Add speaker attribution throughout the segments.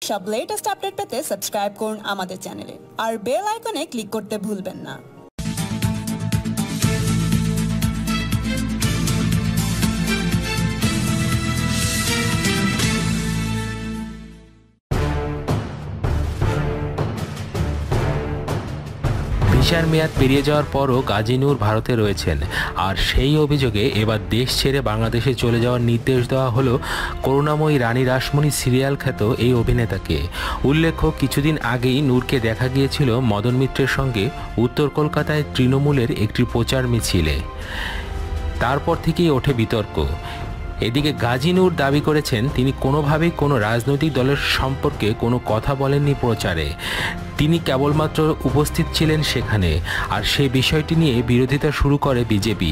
Speaker 1: সব latest update পেতে subscribe করুন আমাদের চ্যানেলে আর বেল আইকনে ক্লিক করতে ভুলবেন না।
Speaker 2: ভিসার মেয়াদ পেরিয়ে যাওয়ার পরও গাজী নূর ভারতে রয়েছেন, আর সেই অভিযোগে এবার দেশ ছেড়ে বাংলাদেশে চলে যাওয়ার নির্দেশ দেওয়া হলো করুণাময়ী রানী রাসমণি সিরিয়াল খ্যাত এই অভিনেতাকে। উল্লেখ্য, কিছুদিন আগেই নূরকে দেখা গিয়েছিল মদন মিত্রের সঙ্গে উত্তর কলকাতায় তৃণমূলের একটি প্রচার মিছিলে। তারপর থেকেই ওঠে বিতর্ক। এদিকে গাজী নূর দাবি করেছেন তিনি কোনোভাবেই কোনো রাজনৈতিক দলের সম্পর্কে কোনো কথা বলেননি প্রচারে। তিনি কেবলমাত্র উপস্থিত ছিলেন সেখানে, আর সেই বিষয়টি নিয়ে বিরোধিতা শুরু করে বিজেপি।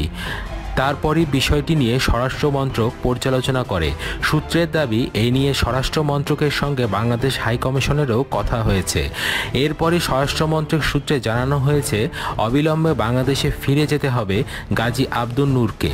Speaker 2: তারপরই বিষয়টি নিয়ে স্বরাষ্ট্র মন্ত্রক পর্যালোচনা করে। সূত্রের দাবি, এই নিয়ে স্বরাষ্ট্র মন্ত্রকের সঙ্গে বাংলাদেশ হাইকমিশনেরও কথা হয়েছে। এরপরই স্বরাষ্ট্র মন্ত্রক সূত্রে জানানো হয়েছে অবিলম্বে বাংলাদেশে ফিরে যেতে হবে গাজী আব্দুন নূরকে।